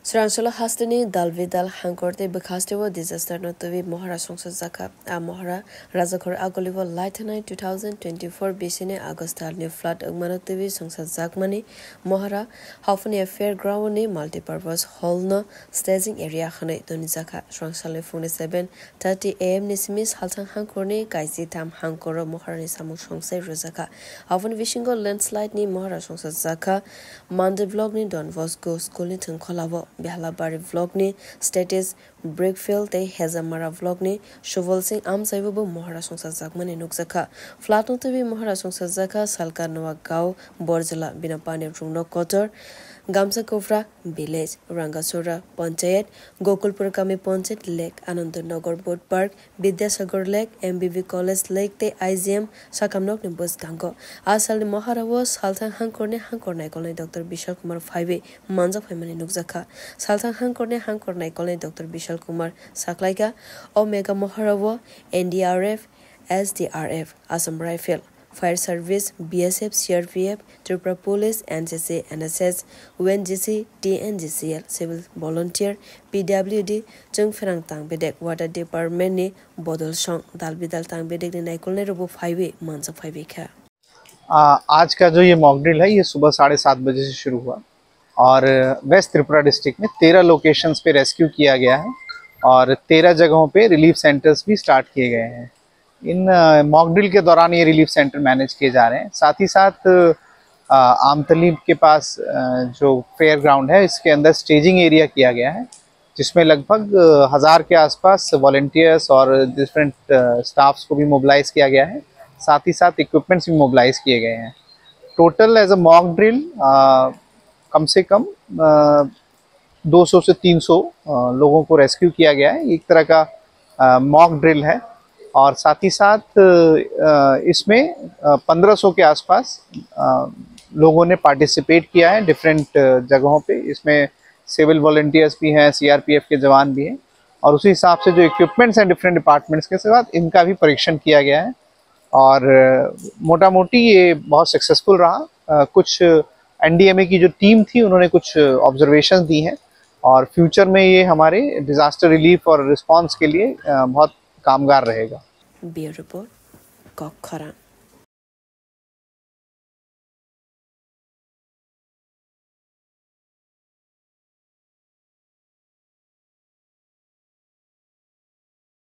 Sranshala hastani dalvidal hankorte bekastewa disaster notovi mohara songsa zaka a mohara razakor agolivo lightning 2024 bisine agostal ne flood agmanotovi songsa zakmani mohara hafani fairground ni multipurpose hall no staging area khane doni zaka sranshala phone 7:30 am ni simis haltang hankorni kaisi tam hankoro mohara ni samung songsa rozaka hafani vishingo landslide ni mohara songsa zaka mande vlog ni don vosco school ni thongkholavo Bihalabari vlog ni status breakfield te Hezamara vlog ni Shovel Singh am saibu mohara songsa zakmani nukzaka flat no tebi mohara songsa zaka salka nowa gao borjala binapani rungno kotor Gamsa Kofra village Rangasura Panchayat Gokulpur Kami Panchayat Lake Anandanagar Boat Park Vidyasagar Lake MBV College Lake te IGM Sakamnok ni bus gango asal ni mohara was saltang hangkornai kolai Dr. Bishal Kumar 5 manja phaimani nukjaka saltang hangkornai kolai Dr. Bishal Kumar saklaika Omega mohara wo NDRF SDRF Assam Rifle Fire Service, BSF, CRPF, Tripura Police, NCC, NSS, UNGC, TNGCL, Civil Volunteer, PWD, Jung Ferang Tang Bedek, Water Department ने बदल song दाल बिदाल तांग बेदेक ने नाइकुल ने रबो 5 मंच 5 क्या आज का जो ये मॉक ड्रिल है ये सुबह 7:30 बजे से शुरू हुआ और वेस्ट त्रिपुरा डिस्ट्रिक्ट में 13 लोकेशंस पे रेस्क्यू किया गया है और 13 जगहों पे रिलीफ सेंटर्स भी स्टार्ट किए गए हैं। इन मॉक ड्रिल के दौरान ये रिलीफ सेंटर मैनेज किए जा रहे हैं। साथ ही साथ आमतली के पास जो फेयर ग्राउंड है इसके अंदर स्टेजिंग एरिया किया गया है जिसमें लगभग 1000 के आसपास वॉलंटियर्स और डिफरेंट स्टाफ्स को भी मोबिलाइज किया गया है। साथ ही साथ इक्विपमेंट्स भी मोबिलाइज किए गए हैं। Total as a mock drill कम से कम 200 से 300 लोगों को रेस्क्यू किया गया है। एक तरह का मॉक ड्रिल है और साथ ही साथ इसमें 1500 के आसपास लोगों ने पार्टिसिपेट किया है डिफरेंट जगहों पे। इसमें सिविल वॉलंटियर्स भी हैं, सीआरपीएफ के जवान भी हैं और उसी हिसाब से जो इक्विपमेंट्स हैं डिफरेंट डिपार्टमेंट्स के साथ इनका भी परीक्षण किया गया है और मोटा मोटी ये बहुत सक्सेसफुल रहा। कुछ एनडीएमए की जो टीम थी उन्होंने कुछ ऑब्जर्वेशंस दी हैं और फ्यूचर में ये हमारे डिज़ास्टर रिलीफ और रिस्पांस के लिए बहुत कामगार रहेगा। ब्यूरो रिपोर्ट कॉक खरा।